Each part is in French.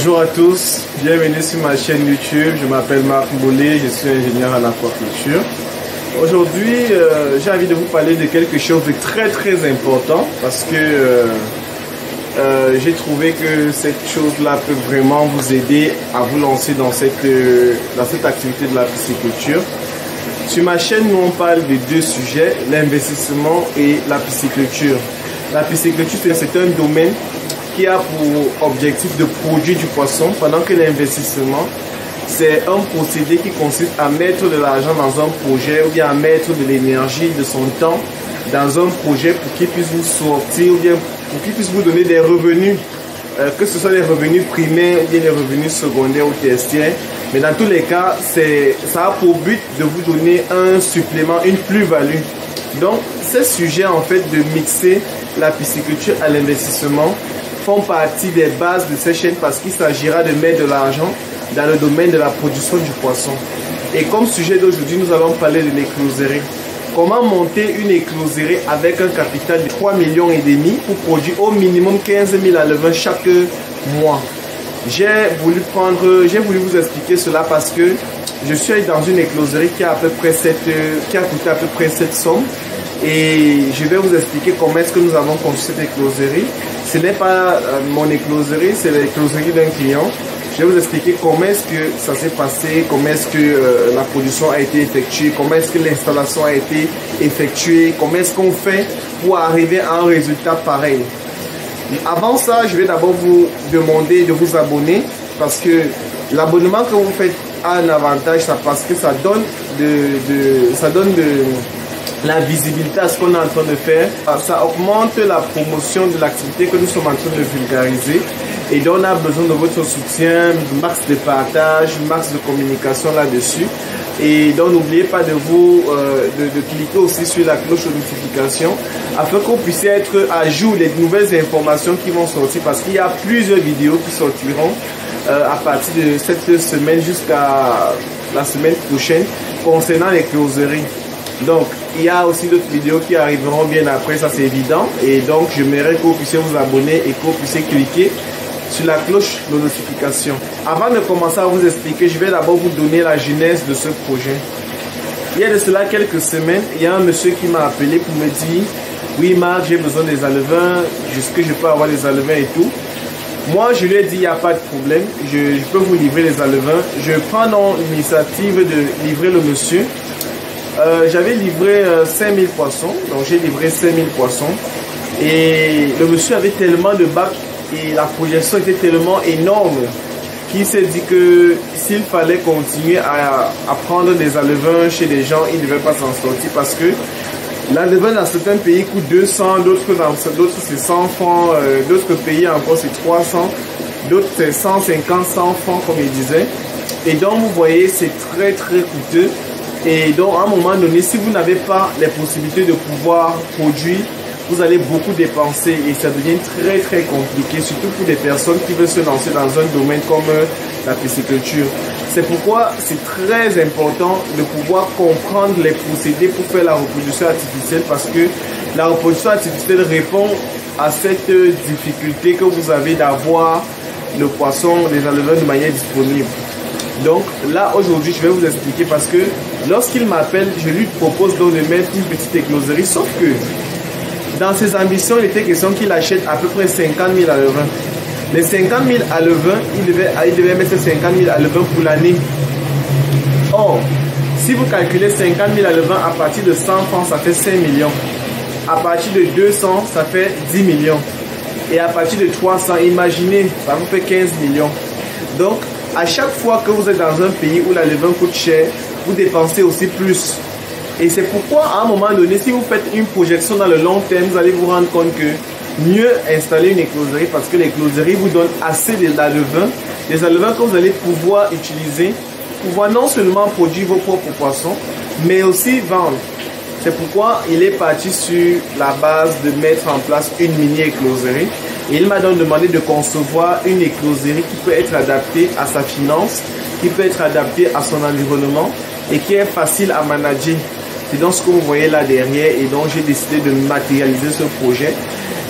Bonjour à tous, bienvenue sur ma chaîne YouTube. Je m'appelle Marc Mbolé, je suis ingénieur en aquaculture. Aujourd'hui, j'ai envie de vous parler de quelque chose de très important parce que j'ai trouvé que cette chose-là peut vraiment vous aider à vous lancer dans cette activité de la pisciculture. Sur ma chaîne, nous on parle de deux sujets, l'investissement et la pisciculture. La pisciculture, c'est un domaine qui a pour objectif de produire du poisson, pendant que l'investissement, c'est un procédé qui consiste à mettre de l'argent dans un projet ou bien à mettre de l'énergie, de son temps dans un projet pour qu'il puisse vous sortir ou bien pour qu'il puisse vous donner des revenus, que ce soit des revenus primaires ou bien des revenus secondaires ou tertiaires. Mais dans tous les cas, ça a pour but de vous donner un supplément, une plus-value. Donc, ces sujets en fait de mixer la pisciculture à l'investissement font partie des bases de cette chaîne parce qu'il s'agira de mettre de l'argent dans le domaine de la production du poisson. Et comme sujet d'aujourd'hui, nous allons parler de l'écloserie. Comment monter une écloserie avec un capital de 3,5 millions pour produire au minimum 15 000 à levain chaque mois. J'ai voulu vous expliquer cela parce que je suis allé dans une écloserie qui a coûté à peu près cette somme. Et je vais vous expliquer comment est-ce que nous avons conçu cette écloserie. Ce n'est pas mon écloserie, c'est l'écloserie d'un client. Je vais vous expliquer comment est-ce que ça s'est passé, comment est-ce que la production a été effectuée, comment est-ce que l'installation a été effectuée, comment est-ce qu'on fait pour arriver à un résultat pareil. Avant ça, je vais d'abord vous demander de vous abonner parce que l'abonnement que vous faites a un avantage, parce que ça donne la visibilité à ce qu'on est en train de faire. Ça augmente la promotion de l'activité que nous sommes en train de vulgariser. Et donc on a besoin de votre soutien, max de partage, max de communication là-dessus. Et donc n'oubliez pas de cliquer aussi sur la cloche de notification afin que vous puissiez être à jour des nouvelles informations qui vont sortir, parce qu'il y a plusieurs vidéos qui sortiront à partir de cette semaine jusqu'à la semaine prochaine concernant les closeries. Donc, il y a aussi d'autres vidéos qui arriveront bien après, ça c'est évident. Et donc, j'aimerais que vous puissiez vous abonner et que vous puissiez cliquer sur la cloche de notification. Avant de commencer à vous expliquer, je vais d'abord vous donner la genèse de ce projet. Il y a de cela quelques semaines, il y a un monsieur qui m'a appelé pour me dire « Oui Marc, j'ai besoin des alevins, est-ce que je peux avoir des alevins et tout ?» Moi, je lui ai dit « Il n'y a pas de problème, je peux vous livrer les alevins. » Je prends donc l'initiative de livrer le monsieur. J'avais livré 5000 poissons, donc j'ai livré 5000 poissons et le monsieur avait tellement de bacs et la projection était tellement énorme qu'il s'est dit que s'il fallait continuer à prendre des alevins chez les gens, il ne devait pas s'en sortir parce que l'alevin dans certains pays coûte 200, d'autres c'est 100 francs, d'autres pays encore c'est 300, d'autres c'est 150, 100 francs comme il disait. Et donc vous voyez, c'est très coûteux. Et donc à un moment donné, si vous n'avez pas les possibilités de pouvoir produire, vous allez beaucoup dépenser et ça devient très compliqué, surtout pour des personnes qui veulent se lancer dans un domaine comme la pisciculture. C'est pourquoi c'est très important de pouvoir comprendre les procédés pour faire la reproduction artificielle, parce que la reproduction artificielle répond à cette difficulté que vous avez d'avoir le poisson, les alevins de manière disponible. Donc là aujourd'hui je vais vous expliquer, parce que lorsqu'il m'appelle, je lui propose donc de mettre une petite écloserie, sauf que dans ses ambitions il était question qu'il achète à peu près 50 000 alevins. Les 50 000 alevins, il devait mettre 50 000 alevins pour l'année. Or, si vous calculez 50 000 alevins à partir de 100 francs, ça fait 5 millions. À partir de 200, ça fait 10 millions. Et à partir de 300, imaginez, ça vous fait 15 millions. Donc, à chaque fois que vous êtes dans un pays où l'alevin coûte cher, vous dépensez aussi plus. Et c'est pourquoi, à un moment donné, si vous faites une projection dans le long terme, vous allez vous rendre compte que mieux installer une écloserie, parce que l'écloserie vous donne assez d'alevins, des alevins que vous allez pouvoir utiliser, pouvoir non seulement produire vos propres poissons, mais aussi vendre. C'est pourquoi il est parti sur la base de mettre en place une mini-écloserie. Et il m'a donc demandé de concevoir une écloserie qui peut être adaptée à sa finance, qui peut être adaptée à son environnement et qui est facile à manager. C'est donc ce que vous voyez là derrière, et donc j'ai décidé de matérialiser ce projet.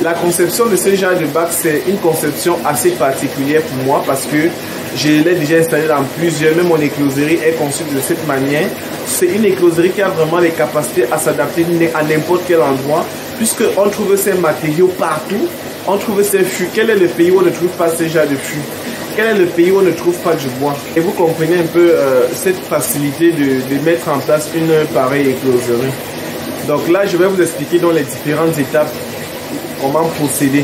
La conception de ce genre de bac, c'est une conception assez particulière pour moi parce que je l'ai déjà installé dans plusieurs, même mon écloserie est conçue de cette manière. C'est une écloserie qui a vraiment les capacités à s'adapter à n'importe quel endroit, puisqu'on trouve ces matériaux partout, on trouve ces fûts. Quel est le pays où on ne trouve pas ce genre de fûts? Quel est le pays où on ne trouve pas du bois? Et vous comprenez un peu cette facilité de mettre en place une pareille écloserie. Donc là, je vais vous expliquer dans les différentes étapes comment procéder.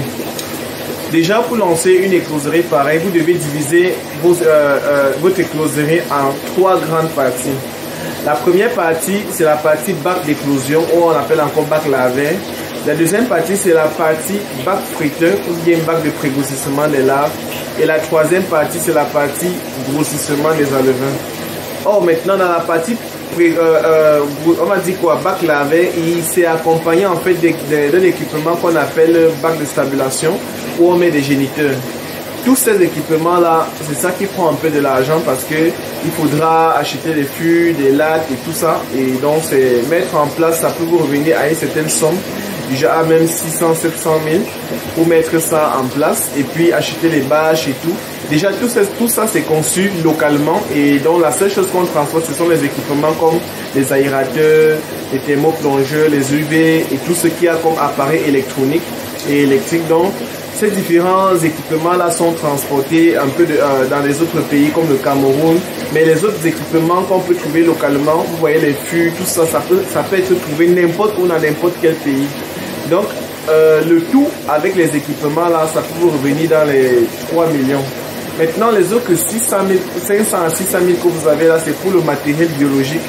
Déjà, pour lancer une écloserie pareille, vous devez diviser votre écloserie en 3 grandes parties. La première partie, c'est la partie bac d'éclosion, ou on appelle encore bac laver. La deuxième partie, c'est la partie bac friteur, ou bien bac de prégrossissement des larves. Et la troisième partie, c'est la partie grossissement des alevins. Or, maintenant, dans la partie, on va dire quoi, bac laver, il s'est accompagné en fait d'un équipement qu'on appelle bac de stabulation, où on met des géniteurs. Tous ces équipements-là, c'est ça qui prend un peu de l'argent parce que il faudra acheter des fûts, des lattes et tout ça. Et donc, c'est mettre en place, ça peut vous revenir à une certaine somme, déjà même 600, 700 000 pour mettre ça en place et puis acheter les bâches et tout. Déjà, tout ça, c'est conçu localement et donc la seule chose qu'on transporte, ce sont les équipements comme les aérateurs, les thermoplongeurs, les UV et tout ce qu'il y a comme appareil électronique et électrique. Donc, ces différents équipements-là sont transportés un peu dans les autres pays comme le Cameroun. Mais les autres équipements qu'on peut trouver localement, vous voyez les fûts, tout ça, ça peut être trouvé n'importe où dans n'importe quel pays. Donc, le tout avec les équipements-là, ça peut vous revenir dans les 3 millions. Maintenant, les autres 500 à 600 000 que vous avez là, c'est pour le matériel biologique,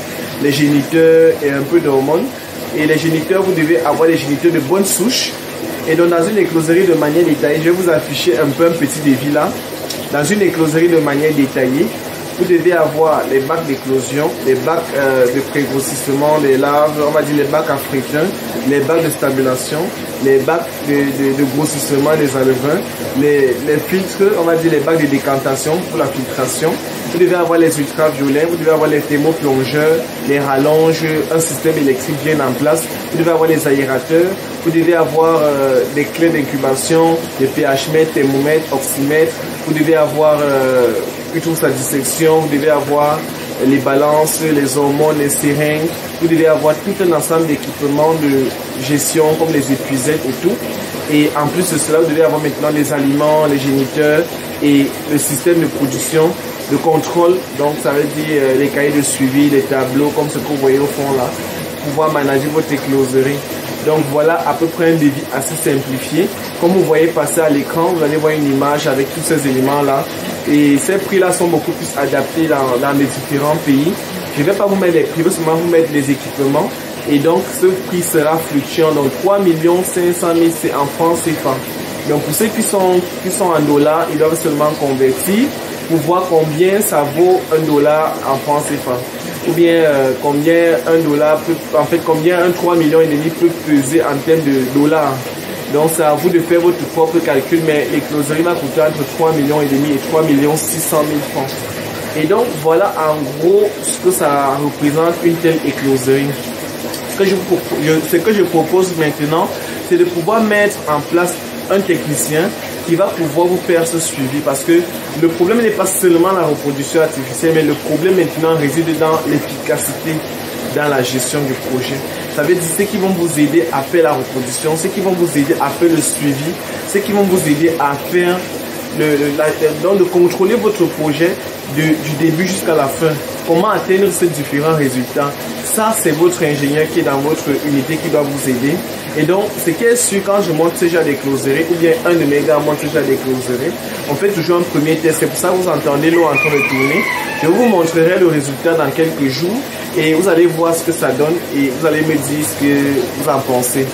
les géniteurs et un peu d'hormones. Et les géniteurs, vous devez avoir des géniteurs de bonne souche. Et donc dans une écloserie de manière détaillée, je vais vous afficher un petit devis là. Dans une écloserie de manière détaillée, vous devez avoir les bacs d'éclosion, les bacs de prégrossissement des larves, on va dire les bacs africains, les bacs de stabulation, les bacs de grossissement des alevins, les filtres, on va dire les bacs de décantation pour la filtration. Vous devez avoir les ultraviolets, vous devez avoir les thermoplongeurs, les rallonges, un système électrique bien en place. Vous devez avoir les aérateurs, vous devez avoir des clés d'incubation, des pH-mètres, thermomètres, oxymètres. Vous devez avoir plutôt sa dissection, vous devez avoir les balances, les hormones, les seringues. Vous devez avoir tout un ensemble d'équipements de gestion comme les épuisettes et tout. Et en plus de cela, vous devez avoir maintenant les aliments, les géniteurs et le système de production, de contrôle. Donc ça veut dire les cahiers de suivi, les tableaux comme ce que vous voyez au fond là, pour pouvoir manager votre écloserie. Donc voilà à peu près un devis assez simplifié. Comme vous voyez passer à l'écran, vous allez voir une image avec tous ces éléments là. Et ces prix là sont beaucoup plus adaptés dans les différents pays. Je ne vais pas vous mettre les prix, je vais seulement vous mettre les équipements. Et donc ce prix sera fluctuant. Donc 3 500 000 c'est en francs CFA. Donc pour ceux qui sont en dollars, ils doivent seulement convertir pour voir combien ça vaut $1 en francs CFA. Ou bien combien $1 peut, en fait combien un 3,5 millions peut peser en termes de dollars. Donc c'est à vous de faire votre propre calcul, mais l'écloserie va coûter entre 3,5 millions et 3 600 000 francs. Et donc voilà en gros ce que ça représente une telle écloserie. Ce que je propose maintenant, c'est de pouvoir mettre en place un technicien qui va pouvoir vous faire ce suivi, parce que le problème n'est pas seulement la reproduction artificielle, mais le problème maintenant réside dans l'efficacité dans la gestion du projet. Ça veut dire ceux qui vont vous aider à faire la reproduction, ceux qui vont vous aider à faire le suivi, ceux qui vont vous aider à faire de contrôler votre projet du début jusqu'à la fin. Comment atteindre ces différents résultats? Ça, c'est votre ingénieur qui est dans votre unité qui doit vous aider. Et donc, ce qui est sûr, quand je monte ce genre d'écloserie, ou bien un de mes gars monte ce genre d'écloserie, on fait toujours un premier test. C'est pour ça que vous entendez l'eau en train de tourner. Je vous montrerai le résultat dans quelques jours et vous allez voir ce que ça donne et vous allez me dire ce que vous en pensez.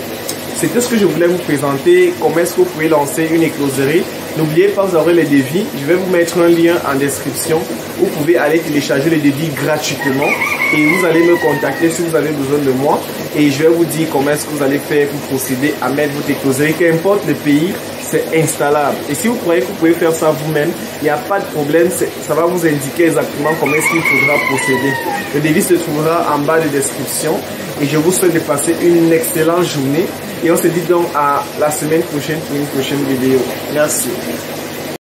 C'était ce que je voulais vous présenter, comment est-ce que vous pouvez lancer une écloserie. N'oubliez pas, vous aurez les devis. Je vais vous mettre un lien en description. Vous pouvez aller télécharger les devis gratuitement et vous allez me contacter si vous avez besoin de moi. Et je vais vous dire comment est-ce que vous allez faire pour procéder à mettre votre écloserie. Qu'importe le pays, c'est installable. Et si vous croyez que vous pouvez faire ça vous-même, il n'y a pas de problème, ça va vous indiquer exactement comment est-ce qu'il faudra procéder. Le devis se trouvera en bas de description et je vous souhaite de passer une excellente journée et on se dit donc à la semaine prochaine pour une prochaine vidéo. Merci.